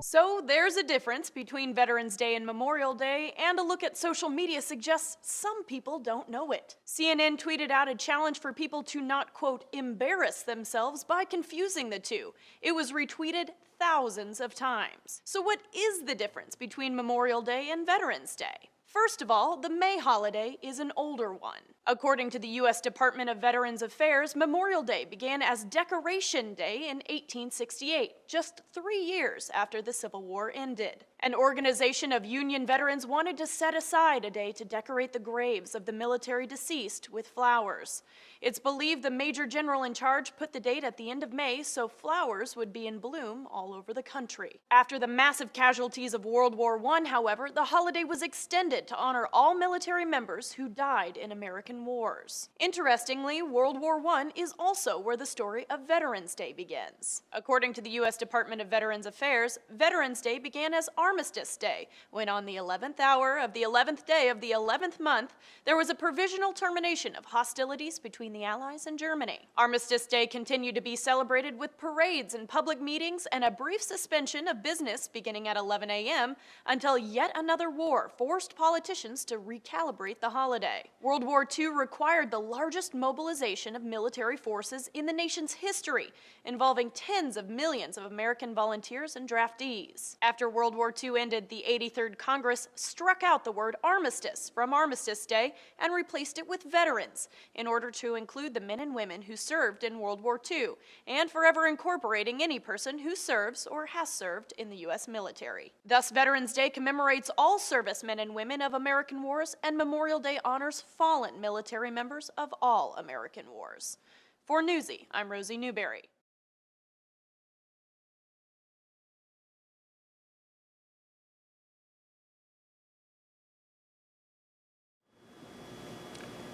So there's a difference between Veterans Day and Memorial Day, and a look at social media suggests some people don't know it. CNN tweeted out a challenge for people to not, quote, embarrass themselves by confusing the two. It was retweeted thousands of times. So what is the difference between Memorial Day and Veterans Day? First of all, the May holiday is an older one. According to the U.S. Department of Veterans Affairs, Memorial Day began as Decoration Day in 1868, just 3 years after the Civil War ended. An organization of Union veterans wanted to set aside a day to decorate the graves of the military deceased with flowers. It's believed the Major General in charge put the date at the end of May so flowers would be in bloom all over the country. After the massive casualties of World War I, however, the holiday was extended to honor all military members who died in American wars. Interestingly, World War I is also where the story of Veterans Day begins. According to the U.S. Department of Veterans Affairs, Veterans Day began as Armistice Day, when on the 11th hour of the 11th day of the 11th month, there was a provisional termination of hostilities between the Allies and Germany. Armistice Day continued to be celebrated with parades and public meetings and a brief suspension of business beginning at 11 a.m. until yet another war forced politicians to recalibrate the holiday. World War II required the largest mobilization of military forces in the nation's history, involving tens of millions of American volunteers and draftees. After World War II ended, the 83rd Congress struck out the word armistice from Armistice Day and replaced it with veterans in order to include the men and women who served in World War II, and forever incorporating any person who serves or has served in the U.S. military. Thus, Veterans Day commemorates all servicemen and women of American wars, and Memorial Day honors fallen military members of all American wars. For Newsy, I'm Rosie Newberry.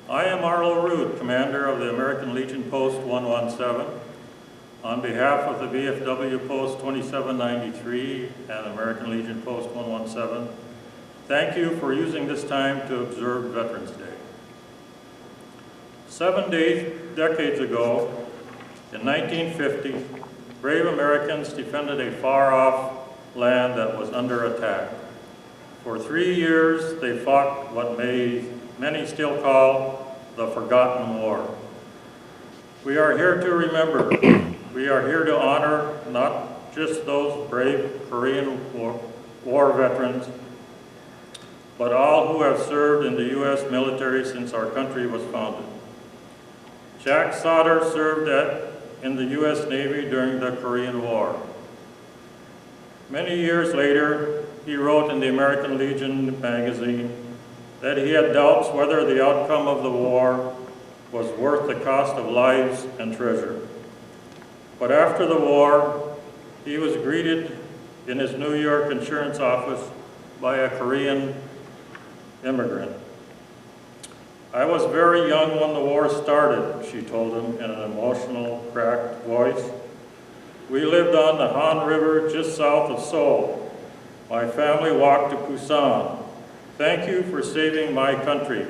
I am Arlo Rood, Commander of the American Legion Post 117. On behalf of the VFW Post 2793 and American Legion Post 117, thank you for using this time to observe Veterans Day. 7 decades ago, in 1950, brave Americans defended a far-off land that was under attack. For 3 years, they fought what many still call the Forgotten War. We are here to remember. We are here to honor not just those brave Korean War veterans, but all who have served in the U.S. military since our country was founded. Jack Sauter served in the U.S. Navy during the Korean War. Many years later, he wrote in the American Legion magazine that he had doubts whether the outcome of the war was worth the cost of lives and treasure. But after the war, he was greeted in his New York insurance office by a Korean immigrant. I was very young when the war started, she told him in an emotional, cracked voice. We lived on the Han River just south of Seoul. My family walked to Busan. Thank you for saving my country.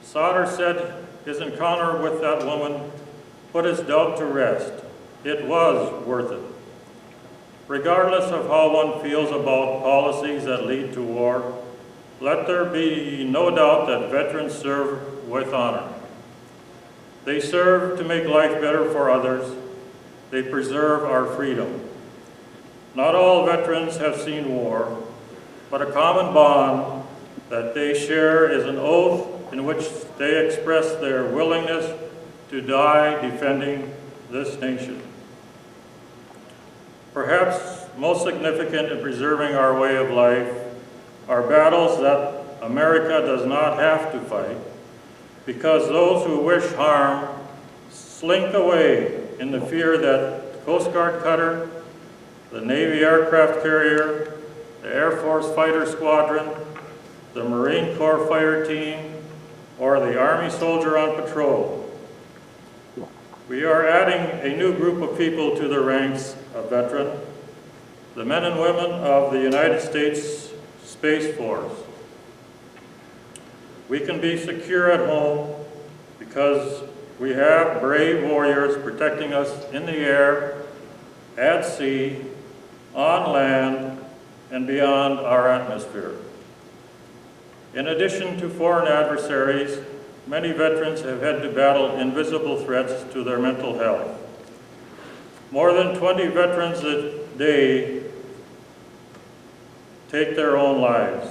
Sauter said his encounter with that woman put his doubt to rest. It was worth it. Regardless of how one feels about policies that lead to war, let there be no doubt that veterans serve with honor. They serve to make life better for others. They preserve our freedom. Not all veterans have seen war, but a common bond that they share is an oath in which they express their willingness to die defending this nation. Perhaps most significant in preserving our way of life are battles that America does not have to fight, because those who wish harm slink away in the fear that the Coast Guard cutter, the Navy aircraft carrier, the Air Force fighter squadron, the Marine Corps fire team, or the Army soldier on patrol. We are adding a new group of people to the ranks of veteran, the men and women of the United States Space Force. We can be secure at home because we have brave warriors protecting us in the air, at sea, on land, and beyond our atmosphere. In addition to foreign adversaries, many veterans have had to battle invisible threats to their mental health. More than 20 veterans a day take their own lives.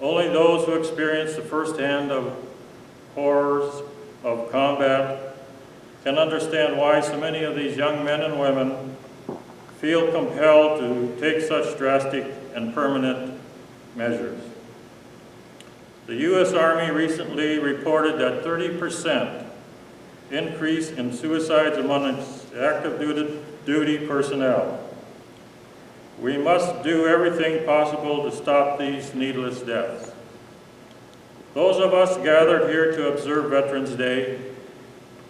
Only those who experience the firsthand of horrors of combat can understand why so many of these young men and women feel compelled to take such drastic and permanent measures. The U.S. Army recently reported that 30% increase in suicides among its active duty personnel. We must do everything possible to stop these needless deaths. Those of us gathered here to observe Veterans Day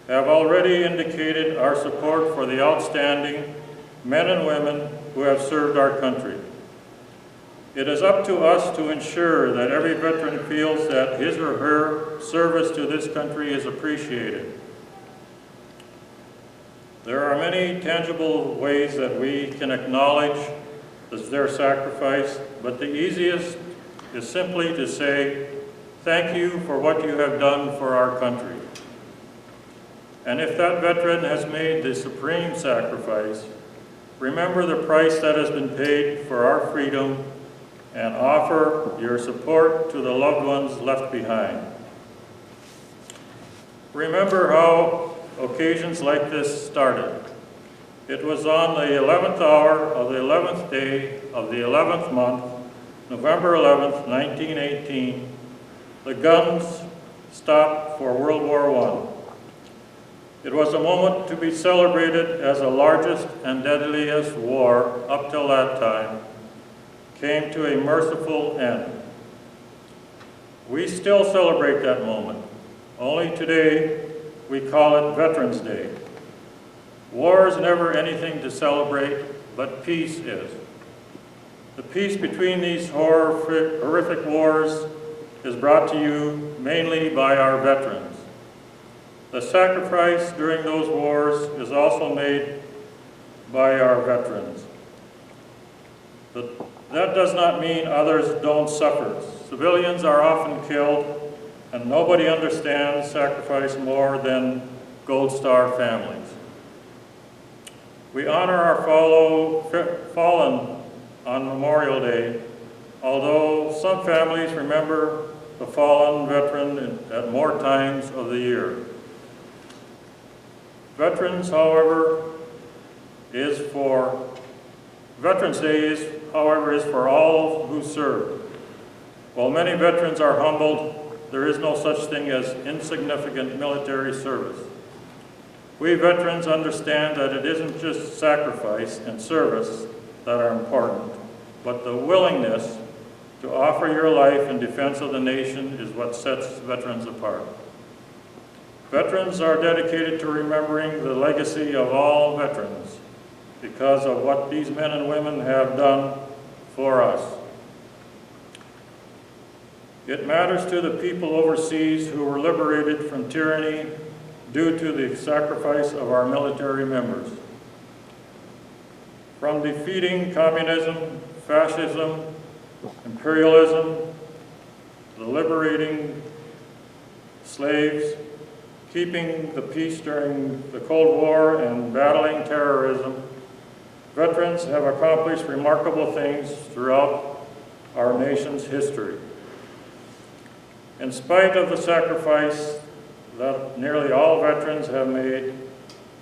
have already indicated our support for the outstanding men and women who have served our country. It is up to us to ensure that every veteran feels that his or her service to this country is appreciated. There are many tangible ways that we can acknowledge their sacrifice, but the easiest is simply to say, thank you for what you have done for our country. And if that veteran has made the supreme sacrifice, remember the price that has been paid for our freedom and offer your support to the loved ones left behind. Remember how occasions like this started. It was on the 11th hour of the 11th day of the 11th month, November 11th, 1918, the guns stopped for World War I. It was a moment to be celebrated as the largest and deadliest war up till that time came to a merciful end. We still celebrate that moment, only today we call it Veterans Day. War is never anything to celebrate, but peace is. The peace between these horrific wars is brought to you mainly by our veterans. The sacrifice during those wars is also made by our veterans. But that does not mean others don't suffer. Civilians are often killed, and nobody understands sacrifice more than Gold Star families. We honor our fallen on Memorial Day, although some families remember the fallen veteran at more times of the year. Veterans Day is for all who serve. While many veterans are humbled, there is no such thing as insignificant military service. We veterans understand that it isn't just sacrifice and service that are important, but the willingness to offer your life in defense of the nation is what sets veterans apart. Veterans are dedicated to remembering the legacy of all veterans because of what these men and women have done for us. It matters to the people overseas who were liberated from tyranny due to the sacrifice of our military members. From defeating communism, fascism, imperialism, the liberating slaves, keeping the peace during the Cold War, and battling terrorism, veterans have accomplished remarkable things throughout our nation's history. In spite of the sacrifice that nearly all veterans have made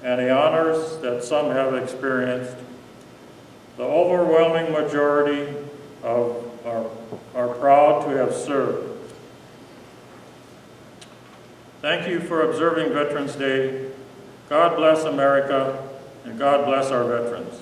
and the honors that some have experienced, the overwhelming majority are proud to have served. Thank you for observing Veterans Day. God bless America, and God bless our veterans.